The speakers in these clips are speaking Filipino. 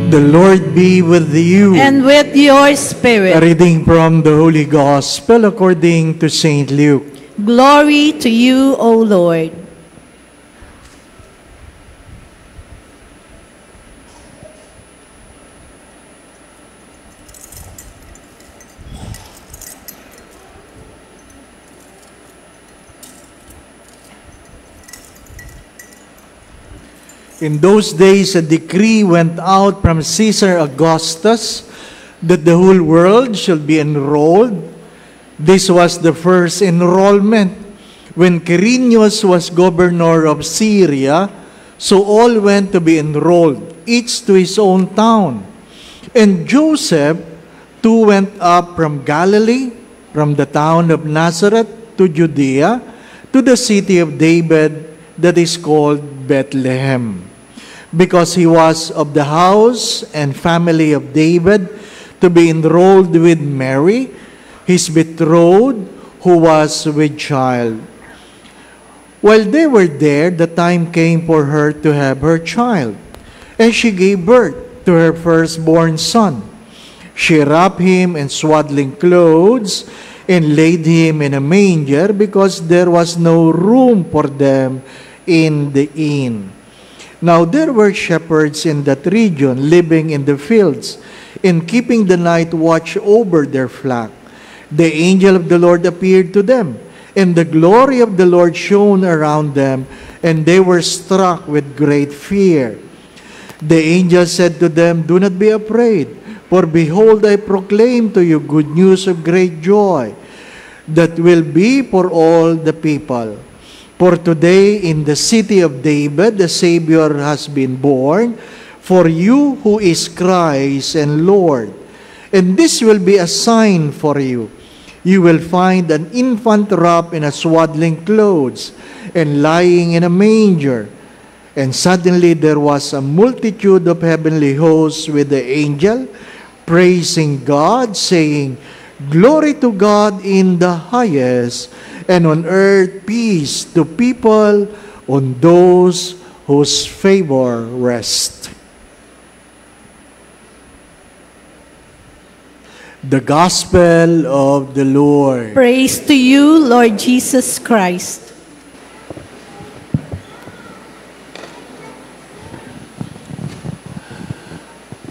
The Lord be with you. And with your A spirit. reading from the Holy Gospel according to Saint Luke. Glory to you, O Lord. In those days, a decree went out from Caesar Augustus that the whole world should be enrolled. This was the first enrollment when Quirinius was governor of Syria, so all went to be enrolled, each to his own town. And Joseph too went up from Galilee, from the town of Nazareth to Judea, to the city of David that is called Bethlehem, because he was of the house and family of David, to be enrolled with Mary, his betrothed, who was with child. While they were there, the time came for her to have her child, and she gave birth to her firstborn son. She wrapped him in swaddling clothes and laid him in a manger, because there was no room for them in the inn. Now there were shepherds in that region living in the fields and keeping the night watch over their flock. The angel of the Lord appeared to them, and the glory of the Lord shone around them, and they were struck with great fear. The angel said to them, "Do not be afraid, for behold, I proclaim to you good news of great joy that will be for all the people. For today in the city of David, the Savior has been born for you, who is Christ and Lord. And this will be a sign for you. You will find an infant wrapped in a swaddling clothes and lying in a manger." And suddenly there was a multitude of heavenly hosts with the angel, praising God, saying, "Glory to God in the highest, and on earth peace to people on those whose favor rests." The Gospel of the Lord. Praise to you, Lord Jesus Christ.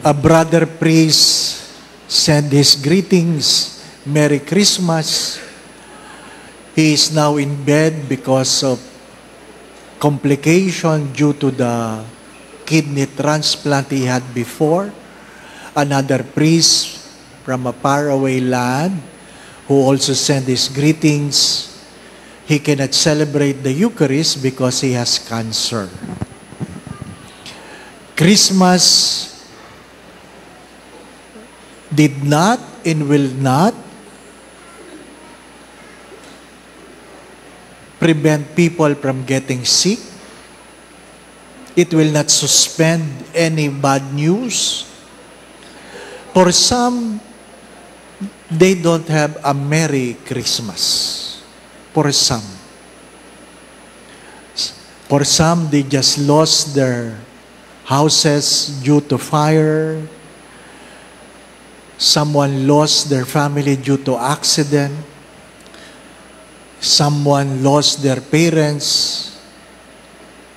A brother priest sent his greetings. Merry Christmas. He is now in bed because of complication due to the kidney transplant he had before. Another priest from a faraway land who also sent his greetings. He cannot celebrate the Eucharist because he has cancer. Christmas did not and will not prevent people from getting sick. It will not suspend any bad news. For some, they don't have a Merry Christmas. For some. For some, they just lost their houses due to fire. Someone lost their family due to accident. Someone lost their parents.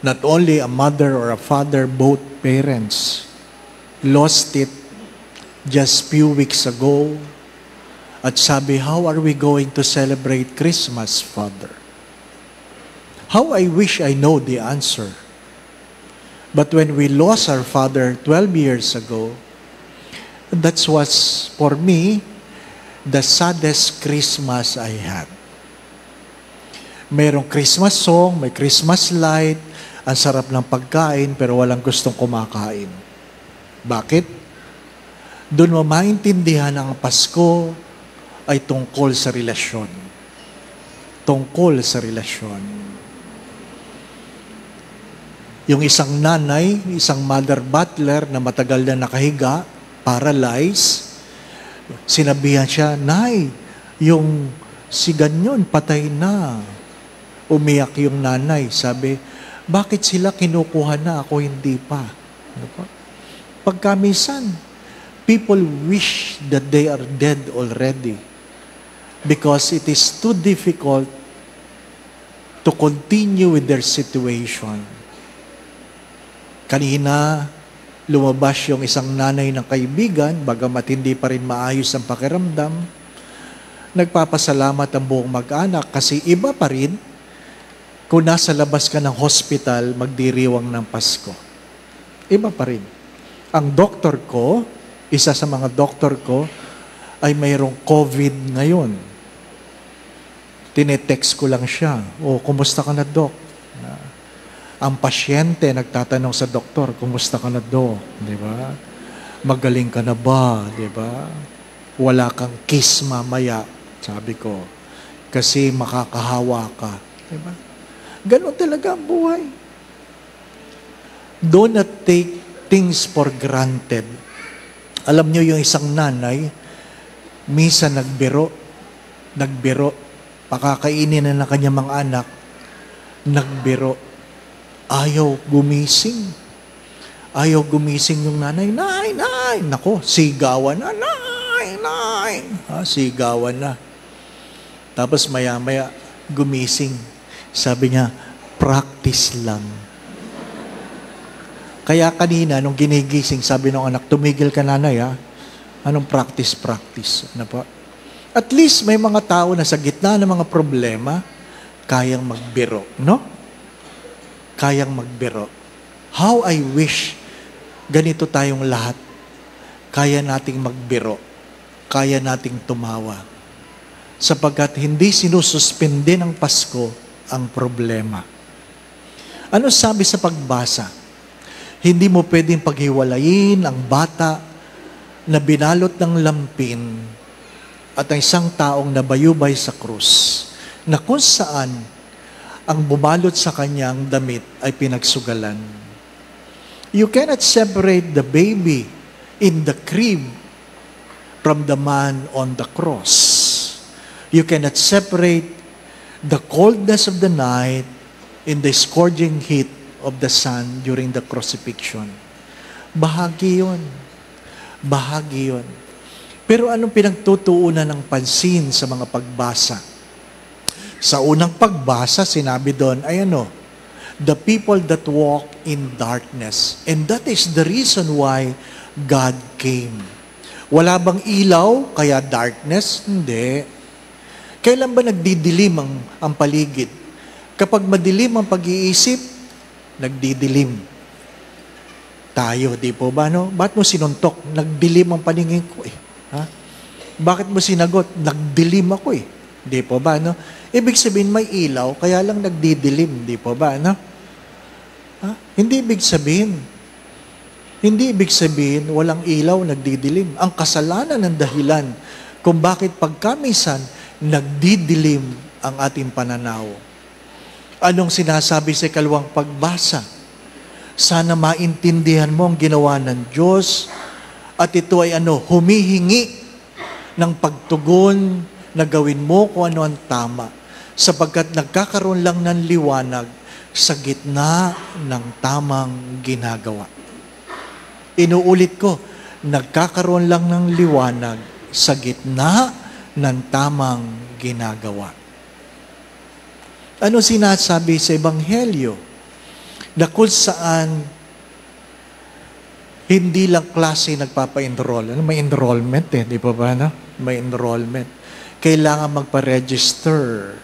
Not only a mother or a father, both parents lost it just few weeks ago. At sabi, "How are we going to celebrate Christmas, Father?" How I wish I know the answer. But when we lost our father 12 years ago, that was, for me, the saddest Christmas I had. Mayroong Christmas song, may Christmas light, ang sarap ng pagkain, pero walang gustong kumakain. Bakit? Doon mo maintindihan ang Pasko ay tungkol sa relasyon. Tungkol sa relasyon. Yung isang nanay, isang mother butler na matagal na nakahiga, paralyzed, sinabihan siya, "Nay, yung si ganyon, patay na." Umiyak yung nanay. Sabi, "Bakit sila kinukuha na, ako hindi pa?" Ano pa? pagkamisan, people wish that they are dead already because it is too difficult to continue with their situation. Kanina, lumabas yung isang nanay ng kaibigan, bagamat hindi pa rin maayos ang pakiramdam, nagpapasalamat ang buong mag-anak kasi iba pa rin kung nasa labas ka ng hospital, magdiriwang ng Pasko. Iba pa rin. Ang doktor ko, isa sa mga doktor ko, ay mayroong COVID ngayon. Tinetext ko lang siya, kumusta ka na, Dok? Ang pasyente nagtatanong sa doktor, kumusta ka na, Dok? Di ba? Magaling ka na ba? Di ba? Wala kang kiss mamaya, sabi ko. Kasi makakahawa ka. Di ba? Ganon talaga ang buhay. Do not take things for granted. Alam nyo yung isang nanay, minsan nagbiro, pakakainin na ng kanyang mga anak, nagbiro, ayaw gumising yung nanay, nay, nako, sigawan na, nay, sigawan na. Tapos maya-maya, gumising. Sabi niya, practice lang. Kaya kanina, nung ginigising, sabi ng anak, tumigil ka, nanay, ha? Anong practice? Ano po? At least may mga tao na sa gitna ng mga problema, kayang magbiro, no? Kayang magbiro. How I wish ganito tayong lahat. Kaya nating magbiro. Kaya nating tumawa. Sapagkat hindi sinususpende ng Pasko ang problema. Ano sabi sa pagbasa? Hindi mo pwedeng paghiwalayin ang bata na binalot ng lampin at ang isang taong nabayubay sa krus, na kung saan ang bumalot sa kanyang damit ay pinagsugalan. You cannot separate the baby in the crib from the man on the cross. You cannot separate the coldness of the night in the scorching heat of the sun during the crucifixion. Bahagi yun. Pero anong pinagtutuunan ng pansin sa mga pagbasa? Sa unang pagbasa, sinabi doon ay the people that walk in darkness. And that is the reason why God came. Wala bang ilaw, kaya darkness? Hindi. Kailan ba nagdidilim ang paligid? Kapag madilim ang pag-iisip, nagdidilim tayo, di po ba? No? Bakit mo sinuntok? Nagdilim ang paningin ko eh. Ha? Bakit mo sinagot? Nagdilim ako eh. Di po ba? No? Ibig sabihin may ilaw, kaya lang nagdidilim. Di po ba? No? Ha? Hindi ibig sabihin walang ilaw, nagdidilim. Ang kasalanan ng dahilan kung bakit pagkamisan nagdidilim ang ating pananaw. Anong sinasabi sa ikalawang pagbasa? Sana maintindihan mo ang ginawa ng Diyos at ito ay humihingi ng pagtugon na gawin mo kung ano ang tama sapagkat nagkakaroon lang ng liwanag sa gitna ng tamang ginagawa. Inuulit ko, nagkakaroon lang ng liwanag sa gitna ng tamang ginagawa. Ano sinasabi sa Ebanghelyo? Na kung saan hindi lang klase nagpapa-enroll. May enrollment di ba ba? May enrollment. Kailangan magpa-register.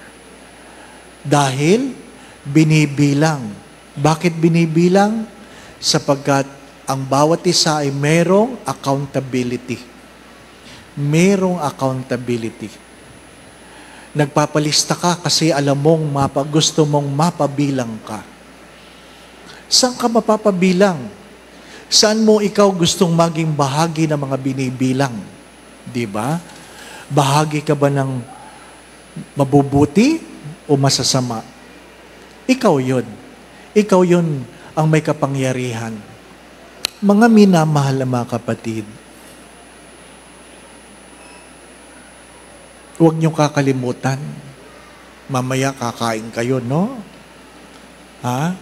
Dahil binibilang. Bakit binibilang? Sapagkat ang bawat isa ay merong accountability. Merong accountability. Nagpapalista ka kasi alam mong gusto mong mapabilang ka. Saan ka mapapabilang? Saan mo ikaw gustong maging bahagi ng mga binibilang? Di ba? Bahagi ka ba ng mabubuti o masasama? Ikaw yun. Ikaw yun ang may kapangyarihan. Mga minamahal na mga kapatid, huwag niyong kakalimutan. Mamaya kakain kayo, no? Ha?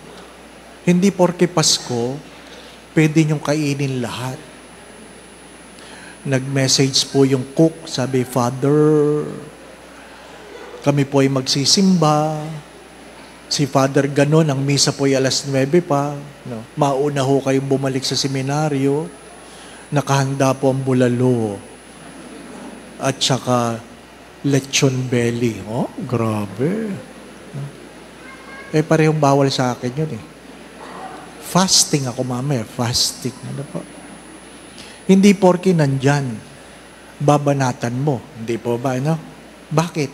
Hindi porke Pasko, Pwede niyong kainin lahat. Nag-message po yung cook, sabi, Father, kami po ay magsisimba. Si Father ganon, ang misa po ay alas 9 pa. No? Mauna ho kayong bumalik sa seminaryo. Nakahanda po ang bulalo. At saka lechon belly. Oh, grabe. Parehong bawal sa akin yun eh. Fasting ako mamaya. Fasting. Ano po? Hindi porke nandyan, babanatan mo. Hindi po ba, ano? Bakit?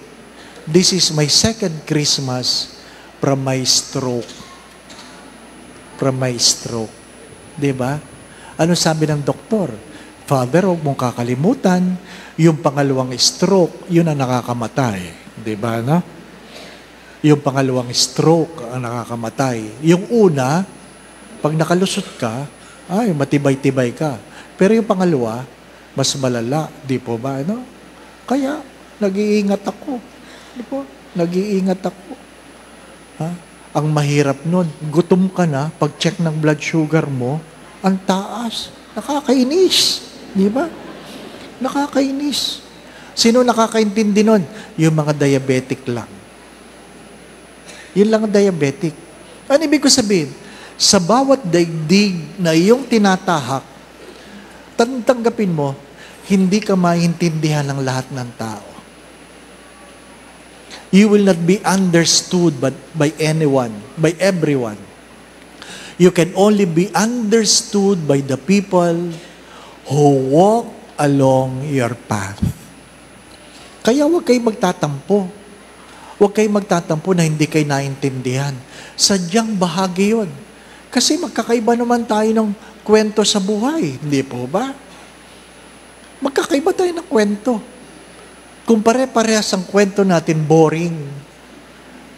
This is my second Christmas from my stroke. From my stroke. Diba? Ano sabi ng doktor? Father, huwag mong kakalimutan, yung pangalawang stroke, yun ang nakakamatay. Diba, no? Yung pangalawang stroke ang nakakamatay. Yung una, pag nakalusot ka, ay, matibay-tibay ka. Pero yung pangalawa, mas malala. Di po ba, ano? Kaya, nag-iingat ako. Di po? Nag-iingat ako. Ha? Ang mahirap nun, gutom ka na, pag-check ng blood sugar mo, ang taas. Nakakainis. Di ba? Nakakainis. Sino nakakaintindi nun? Yung mga diabetic lang. Yun lang ang diabetic. Ano ibig ko sabihin? Sa bawat daigdig na iyong tinatahak, tanggapin mo, hindi ka maintindihan ng lahat ng tao. You will not be understood by anyone, by everyone. You can only be understood by the people who walk along your path. Kaya huwag kayong magtatampo. Huwag kayong magtatampo na hindi kayo naintindihan. Sadyang bahagi yun. Kasi magkakaiba naman tayo ng kwento sa buhay. Hindi po ba? Magkakaiba tayo ng kwento. Kung pare-parehas ang kwento natin, boring.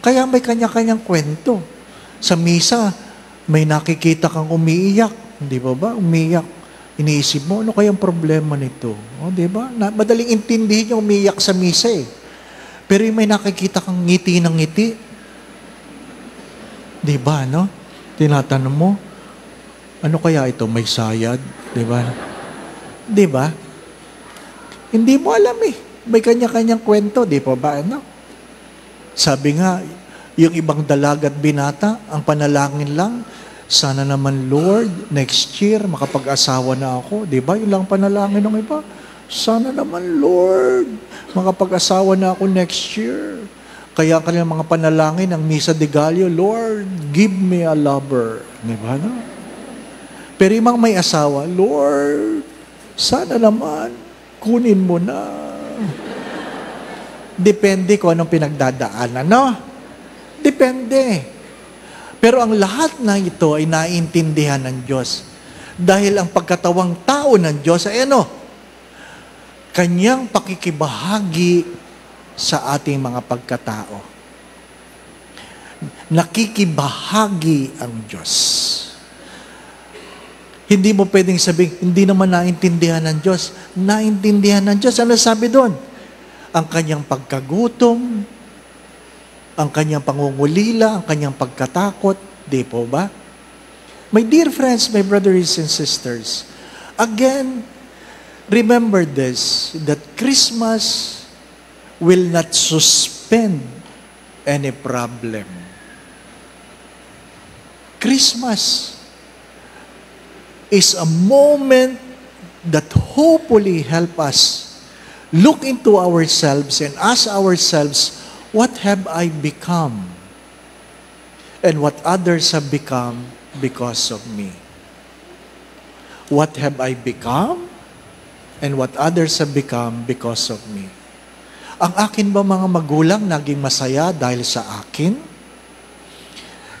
Kaya may kanya-kanyang kwento. Sa misa, may nakikita kang umiiyak. Hindi ba? Umiiyak. Iniisip mo, ano kayang problema nito? O, di ba? Madaling intindihin yung umiiyak sa misa eh. Pero may nakikita kang ngiti ng ngiti. Di ba, no? Tinatanong mo, ano kaya ito? May sayad? Di ba? Di ba? Hindi mo alam eh. May kanya-kanyang kwento, di pa ba? Ano? Sabi nga, yung ibang dalaga at binata, ang panalangin lang, sana naman Lord, next year, makapag-asawa na ako. Di ba? Yung lang panalangin ng iba. Sana naman Lord, makapag-asawa na ako next year. Kaya kanilang mga panalangin, ang Misa de Gallo, Lord, give me a lover. Di ba? No? Pero yung mga may asawa, Lord, sana naman, kunin mo na. Depende kung anong pinagdadaanan, no? Depende. Pero ang lahat na ito ay naiintindihan ng Diyos. Dahil ang pagkatawang tao ng Diyos ay ano? Kanyang pakikibahagi sa ating mga pagkatao. Nakikibahagi ang Diyos. Hindi mo pwedeng sabihin, hindi naman naintindihan ng Diyos. Naintindihan ng Diyos. Ano sabi doon? Ang kanyang pagkagutom, ang kanyang pangungulila, ang kanyang pagkatakot. Di po ba? My dear friends, my brothers and sisters, again, remember this, that Christmas will not suspend any problem. Christmas is a moment that hopefully help us look into ourselves and ask ourselves, what have I become? And what others have become because of me? What have I become? And what others have become because of me? Ang akin ba mga magulang naging masaya dahil sa akin?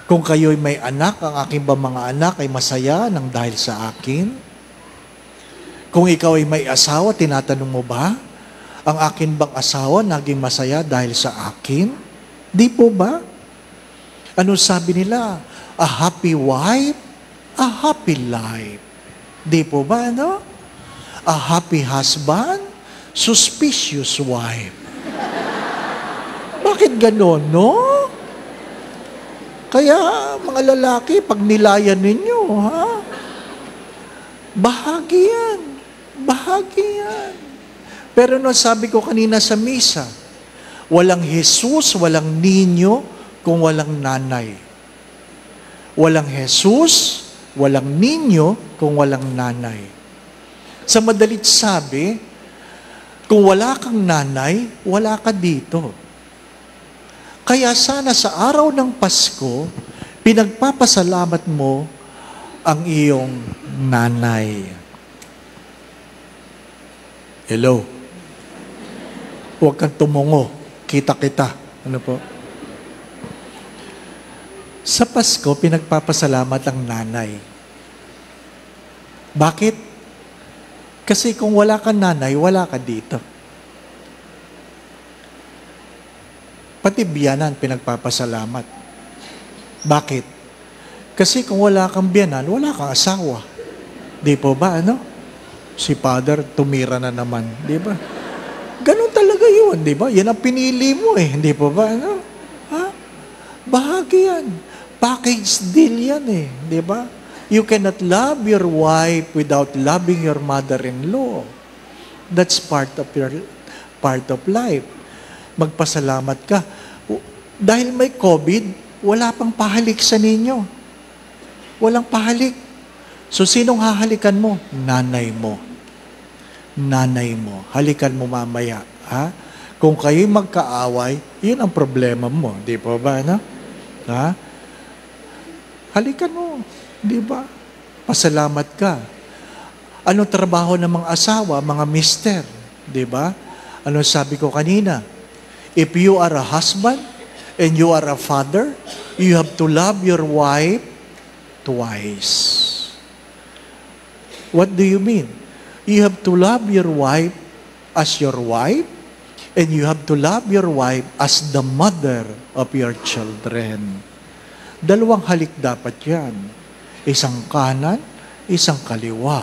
Kung kayo'y may anak, ang akin ba mga anak ay masaya nang dahil sa akin? Kung ikaw ay may asawa, tinatanong mo ba? Ang akin bang asawa naging masaya dahil sa akin? Di po ba? Ano sabi nila? A happy wife, a happy life. Di po ba, ano? A happy husband, suspicious wife. Bakit ganon, no? Kaya, mga lalaki, pag nilayan ninyo, ha? Bahagi yan. Bahagi yan. Pero no, sabi ko kanina sa misa, walang Jesus, walang ninyo, kung walang nanay. Walang Jesus, walang ninyo, kung walang nanay. Sa madalit sabi, kung wala kang nanay, wala ka dito. Kaya sana sa araw ng Pasko, pinagpapasalamat mo ang iyong nanay. Hello? Huwag kang tumungo. Kita-kita. Ano po? Sa Pasko, pinagpapasalamat ang nanay. Bakit? Kasi kung wala kang nanay, wala ka dito. Pati biyanan, pinagpapasalamat. Bakit? Kasi kung wala kang biyanan, wala kang asawa. Di po ba, ano? Si Father, tumira na naman. Di ba? Ganun talaga yun, di ba? Yan ang pinili mo eh. Di po ba, ano? Ha? Bahagi yan. Package deal yan eh. Di ba? You cannot love your wife without loving your mother-in-law. That's part of life. Magpasalamat ka. Dahil may COVID, wala pang pahalik sa ninyo. Walang pahalik. So, sinong hahalikan mo? Nanay mo. Nanay mo. Halikan mo mamaya. Ha? Kung kayo'y magkaaway, yun ang problema mo. Di po ba, no? Ha? Halikan mo. Di ba? Pasalamat ka. Anong trabaho ng mga asawa, mga mister? Di ba? Ano sabi ko kanina? If you are a husband and you are a father, you have to love your wife twice. What do you mean? You have to love your wife as your wife, and you have to love your wife as the mother of your children. Dalawang halik dapat yan. Isang kanan, isang kaliwa.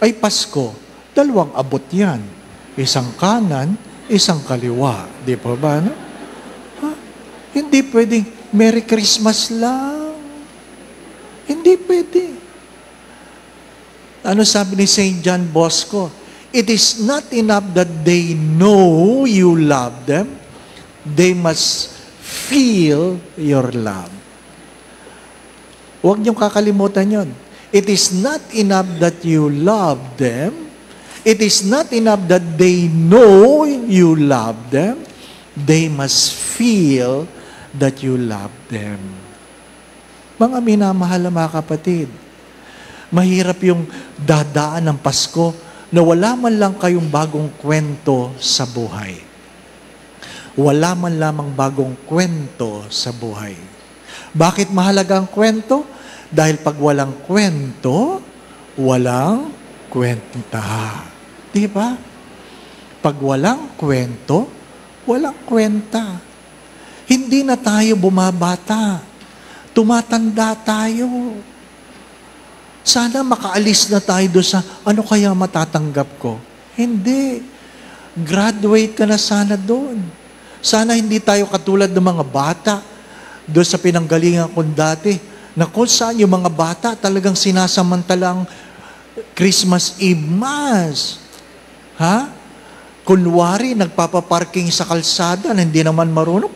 Ay Pasko, dalawang abot yan. Isang kanan, isang kaliwa. Di po ba, no? Ha? Hindi pwedeng Merry Christmas lang. Hindi pwede. Ano sabi ni St. John Bosco? It is not enough that they know you love them. They must feel your love. Huwag niyong kakalimutan yon. It is not enough that you love them. It is not enough that they know you love them. They must feel that you love them. Mga minamahal na mga kapatid, mahirap yung dadaan ng Pasko na wala man lang kayong bagong kwento sa buhay. Wala man lamang bagong kwento sa buhay. Bakit mahalaga ang kwento? Dahil pag walang kwento, walang kwenta. Di ba? Pag walang kwento, walang kwenta. Hindi na tayo bumabata. Tumatanda tayo. Sana makaalis na tayo doon sa, ano kaya matatanggap ko? Hindi. Graduate ka na sana doon. Sana hindi tayo katulad ng mga bata doon sa pinanggalingan ko dati, na kung saan yung mga bata talagang sinasamantalang Christmas Eve Mass. Ha? Kunwari, nagpapaparking sa kalsada na hindi naman marunong,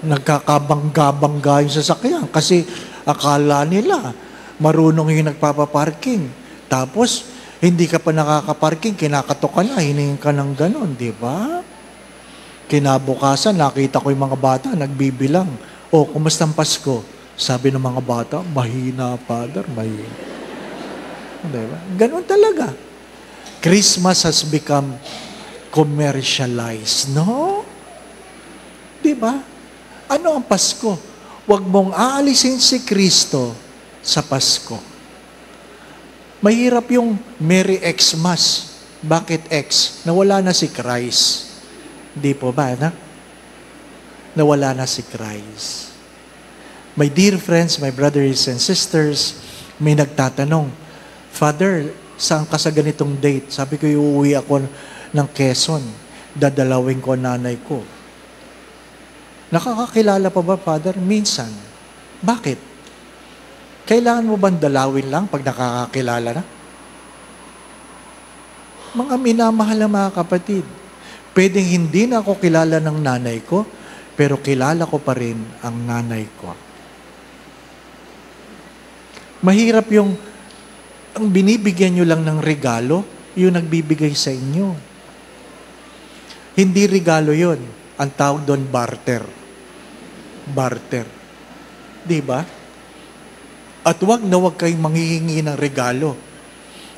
nagkakabangga-bangga yung sasakyan kasi akala nila marunong yung nagpapaparking. Tapos, hindi ka pa nakakaparking, kinakatok ka na, hiningin ka ng ganon, di ba? Kinabukasan, nakita ko yung mga bata, nagbibilang. O, kumusta ang Pasko? Sabi ng mga bata, mahina, Father, mahina. Diba? Ganon talaga. Christmas has become commercialized, no? Diba? Ano ang Pasko? Huwag mong aalisin si Kristo sa Pasko. Mahirap yung Merry Xmas. Bakit X? Nawala na si Christ. Di po ba, na? Nawala na si Christ. My dear friends, my brothers and sisters, may nagtatanong, Father, saan ka sa ganitong date? Sabi ko, uuwi ako ng Quezon. Dadalawin ko ang nanay ko. Nakakakilala pa ba, Father? Minsan. Bakit? Kailangan mo bang dalawin lang pag nakakakilala na? Mga minamahal na mga kapatid, pwedeng hindi na ako kilala ng nanay ko, pero kilala ko pa rin ang nanay ko. Mahirap yung ang binibigyan nyo lang ng regalo, yung nagbibigay sa inyo. Hindi regalo yon. Ang tawag doon, barter. Barter. Di ba? At wag na wag kayong manghihingi ng regalo.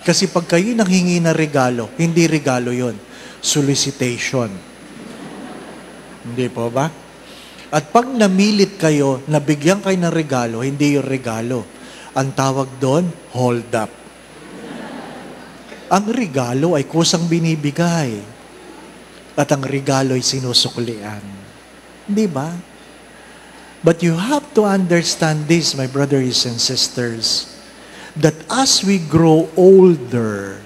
Kasi pag kayo nanghingi ng regalo, hindi regalo yon. Solicitation. Hindi po ba? At pag namilit kayo, nabigyan kayo ng regalo, hindi yung regalo. Ang tawag doon, hold up. Ang regalo ay kusang binibigay. At ang regalo ay sinusuklian. Di ba? But you have to understand this, my brothers and sisters, that as we grow older,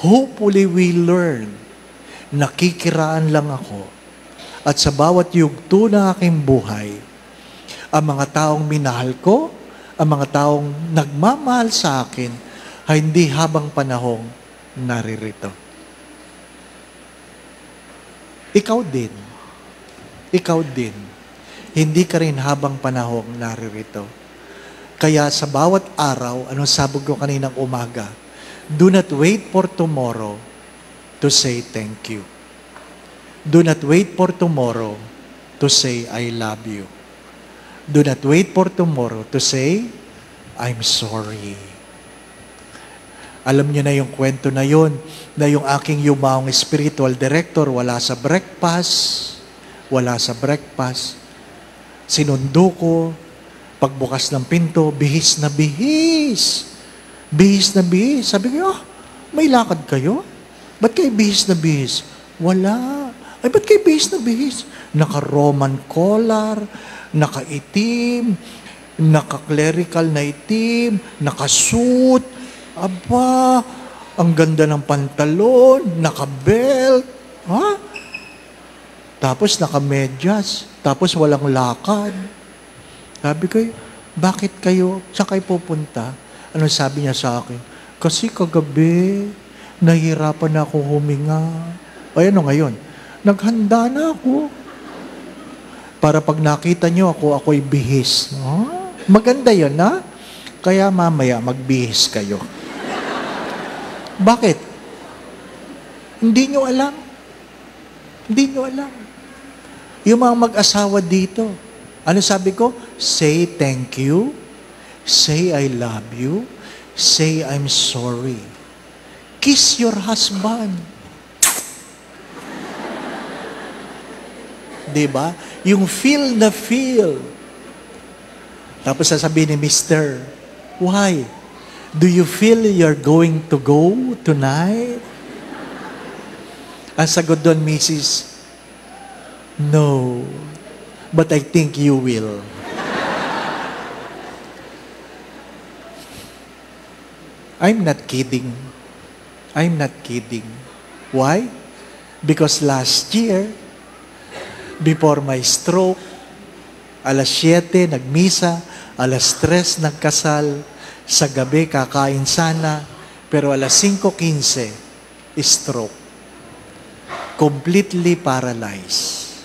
hopefully we learn, nakikiraan lang ako. At sa bawat yugto ng aking buhay, ang mga taong minahal ko, ang mga taong nagmamahal sa akin, ay hindi habang panahong naririto. Ikaw din. Hindi ka rin habang panahong naririto. Kaya sa bawat araw, anong sabog ko kaninang umaga, do not wait for tomorrow to say thank you. Do not wait for tomorrow to say I love you. Do not wait for tomorrow to say I'm sorry. Alam niyo na yung kwento na yun, na yung aking yumaong spiritual director wala sa breakfast. Sinundo ko, pagbukas ng pinto, bihis na bihis. Sabi ko, may lakad kayo? Ba't kayo bihis na bihis? Wala. Ay, ba't kayo bihis na bihis? Naka-Roman collar, naka-itim, naka-clerical na itim, naka-suit. Aba, ang ganda ng pantalon, naka-belt. Ha? Tapos naka-medyas. Tapos walang lakad. Sabi ko, bakit kayo? Saan kayo pupunta? Ano sabi niya sa akin? Kasi kagabi, nahihirapan na ako huminga. Ay, ano ngayon? Naghanda na ako. Para pag nakita niyo ako, ako'y bihis. Maganda yun, ha? Kaya mamaya, magbihis kayo. Bakit? Hindi nyo alam. Yung mga mag-asawa dito, ano sabi ko? Say thank you. Say I love you. Say I'm sorry. Kiss your husband. Diba? Yung feel na feel. Tapos sasabihin ni Mister, why? Do you feel you're going to go tonight? Ang sagot doon, Mrs., no, but I think you will. I'm not kidding. Why? Because last year, before my stroke, alas 7, nagmisa, alas 3, nagkasal, sa gabi, kakain sana, pero alas 5:15, stroke. Completely paralyzed.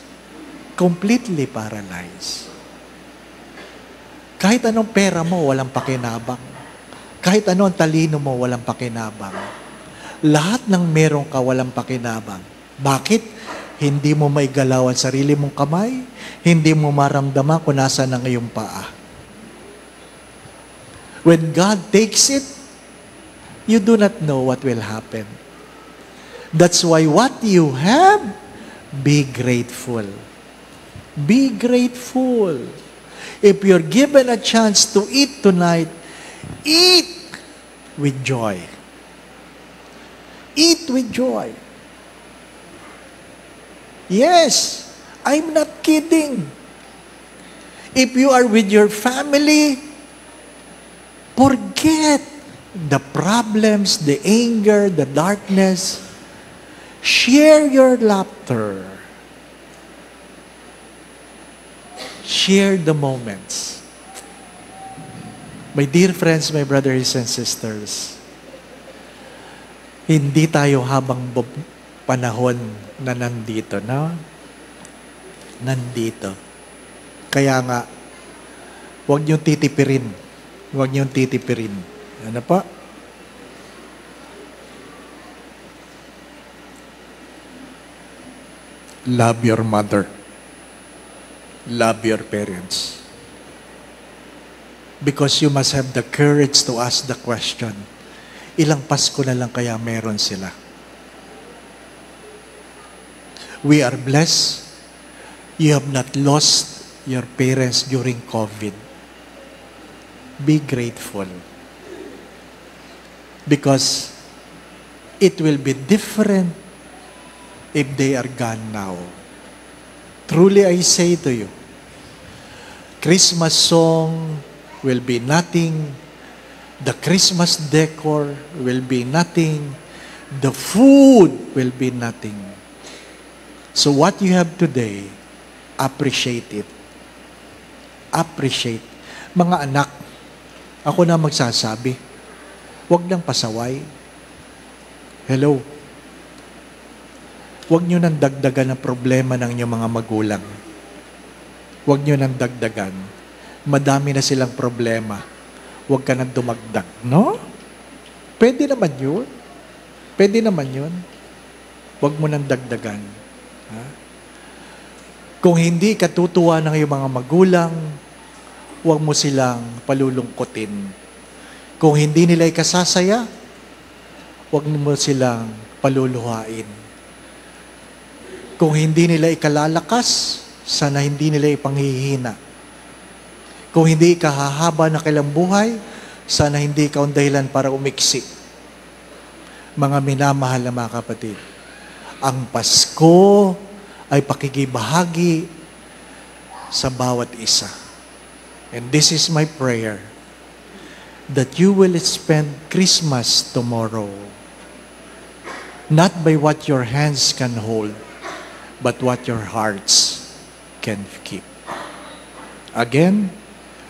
Kahit anong pera mo, walang pakinabang. Kahit anong talino mo, walang pakinabang. Lahat ng meron ka, walang pakinabang. Bakit? Hindi mo may galaw ang sarili mong kamay, hindi mo maramdaman kung nasa na ngayong paa. When God takes it, you do not know what will happen. That's why what you have, be grateful. Be grateful. If you're given a chance to eat tonight, eat with joy. Eat with joy. Yes, I'm not kidding. If you are with your family, forget the problems, the anger, the darkness. Share your laughter. Share the moments. My dear friends, my brothers and sisters, hindi tayo habang panahon na nandito, no? Nandito. Kaya nga, huwag niyong titipirin. Huwag niyong titipirin. Ano pa? Love your mother. Love your parents. Because you must have the courage to ask the question, ilang Pasko na lang kaya meron sila? We are blessed. You have not lost your parents during COVID. Be grateful. Because it will be different if they are gone now. Truly I say to you, Christmas song will be nothing. The Christmas decor will be nothing. The food will be nothing. So what you have today, appreciate it. Appreciate. Mga anak, ako na magsasabi, huwag lang pasaway. Hello. Huwag nyo nang dagdagan ang problema ng inyong mga magulang. Huwag nyo nang dagdagan. Madami na silang problema. Huwag ka nang dumagdag. No? Pwede naman yun. Pwede naman yun. Huwag mo nang dagdagan. Ha? Kung hindi ka tutuwa ng iyong mga magulang, huwag mo silang palulungkutin. Kung hindi nila ikasasaya, huwag mo silang paluluhain. Kung hindi nila ikalalakas, sana hindi nila ipanghihina. Kung hindi ikahahaba na kailang buhay, sana hindi ikaw ang dahilan para umiksi. Mga minamahal na mga kapatid, ang Pasko ay pakikibahagi sa bawat isa. And this is my prayer, that you will spend Christmas tomorrow, not by what your hands can hold, but what your hearts can keep. Again,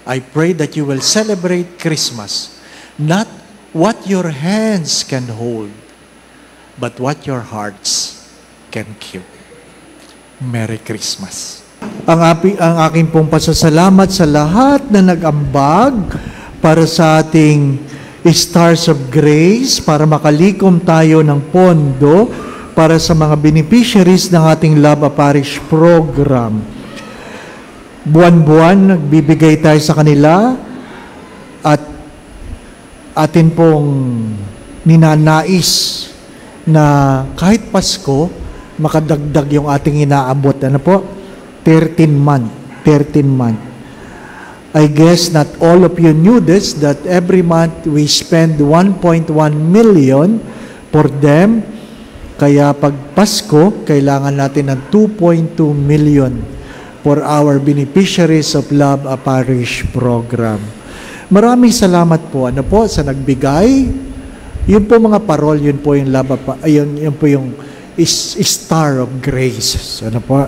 I pray that you will celebrate Christmas, not what your hands can hold, but what your hearts can keep. Merry Christmas. Ang aking pong pasasalamat sa lahat na nag-ambag para sa ating Stars of Grace, para makalikom tayo ng pondo para sa mga beneficiaries ng ating Love a Parish program. Buwan-buwan, nagbibigay tayo sa kanila at atin pong ninanais na kahit Pasko, makadagdag yung ating inaabot. Ano po? 13 month. I guess not all of you knew this, that every month we spend 1.1 million for them. Kaya pag Pasko, kailangan natin ng 2.2 million for our beneficiaries of Love a Parish program. Maraming salamat po, ano po, sa nagbigay. Yun po mga parol, yun po yung yun po yung Star of Grace. Ano po?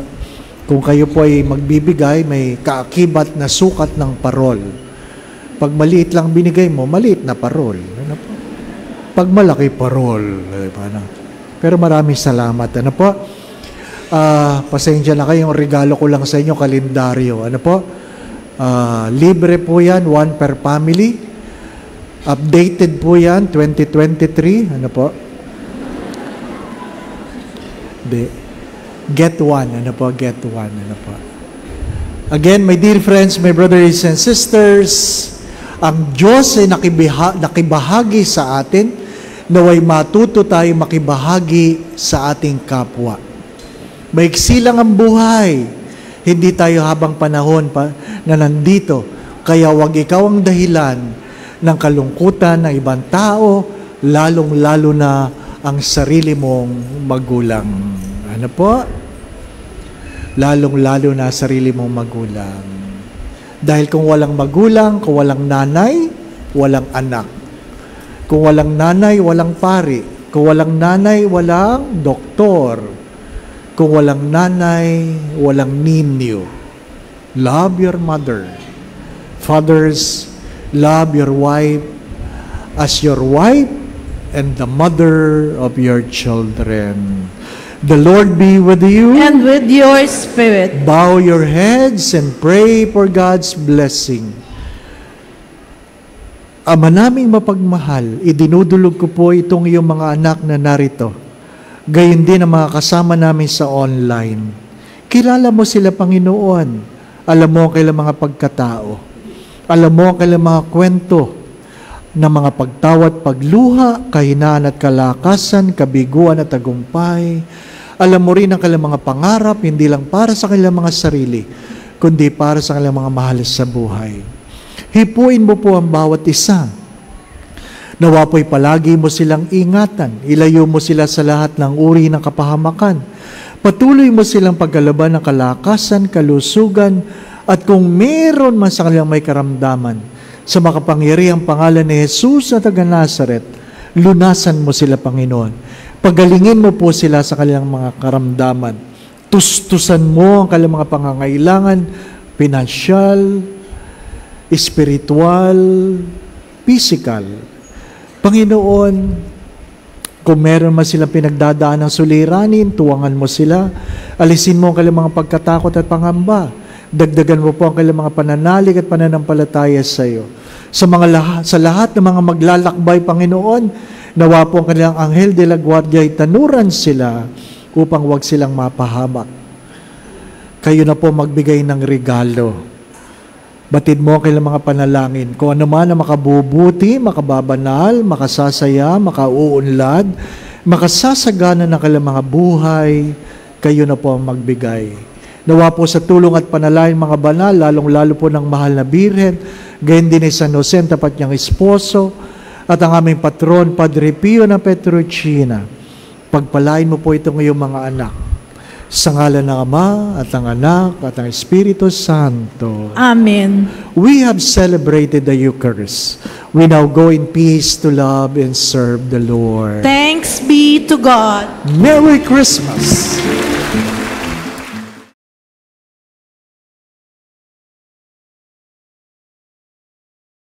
Kung kayo po ay magbibigay, may kaakibat na sukat ng parol. Pag maliit lang binigay mo, maliit na parol. Ano po? Pag malaki parol. Pero maraming salamat. Ano po? Pasensya na kayo, yung regalo ko lang sa inyo, kalendaryo. Ano po? Libre po yan, 1 per family. Updated po yan, 2023. Ano po? Get one. Ano po? Get one. Ano po? Again, my dear friends, my brothers and sisters, ang Diyos ay nakibahagi sa atin, naway matuto tayo makibahagi sa ating kapwa. Maiksi lang ang buhay. Hindi tayo habang panahon pa na nandito. Kaya wag ikaw ang dahilan ng kalungkutan ng ibang tao, lalong-lalo na ang sarili mong magulang. Ano po? Lalong-lalo na sarili mong magulang. Dahil kung walang magulang, kung walang nanay, walang anak. Kung walang nanay, walang pari. Kung walang nanay, walang doktor. Kung walang nanay, walang ninyo. love your mother. Fathers, love your wife as your wife and the mother of your children. The Lord be with you. And with your spirit. Bow your heads and pray for God's blessing. Ama naming mapagmahal, idinudulog ko po itong iyong mga anak na narito. Gayon din ang mga kasama namin sa online. Kilala mo sila, Panginoon. Alam mo ang kailang mga pagkatao. Alam mo ang kailang mga kwento ng mga pagtawat, pagluha, kahinaan at kalakasan, kabiguan at tagumpay. Alam mo rin ang kailang mga pangarap, hindi lang para sa kanilang mga sarili, kundi para sa kanilang mga mahal sa buhay. Hipuin mo po ang bawat isa. Nawa po'y palagi mo silang ingatan. Ilayo mo sila sa lahat ng uri ng kapahamakan. Patuloy mo silang paggalaban ng kalakasan, kalusugan, at kung meron man sa kanilang may karamdaman, sa makapangyarihang pangalan ni Jesus na taga Nazaret, lunasan mo sila, Panginoon. Pagalingin mo po sila sa kanilang mga karamdaman. Tustusan mo ang kanilang mga pangangailangan, pinansyal, espiritual, physical. Panginoon, kung meron man silang pinagdadaan ng suliranin, tuwangan mo sila. Alisin mo ang kanilang mga pagkatakot at pangamba. Dagdagan mo po ang kanilang mga pananalig at pananampalataya sa iyo. Sa lahat ng mga maglalakbay, Panginoon, nawa po ang kanilang anghel de la guardia ay tanuran sila upang wag silang mapahamak. Kayo na po magbigay ng regalo. Batid mo ang kanilang mga panalangin. Kung ano man ang makabubuti, makababanal, makasasaya, makauunlad, makasasagana ng kanilang mga buhay, kayo na po ang magbigay. Nawa po sa tulong at panalangin mga banal, lalong-lalo po ng mahal na Birhen, gayon din ni San Jose, tapat niyang esposo, at ang aming patron, Padre Pio na Petrocina. Pagpalain mo po itong iyong mga anak. Sa ngalan ng Ama, at ng Anak, at ng Espiritu Santo. Amen. We have celebrated the Eucharist. We now go in peace to love and serve the Lord. Thanks be to God. Merry Christmas!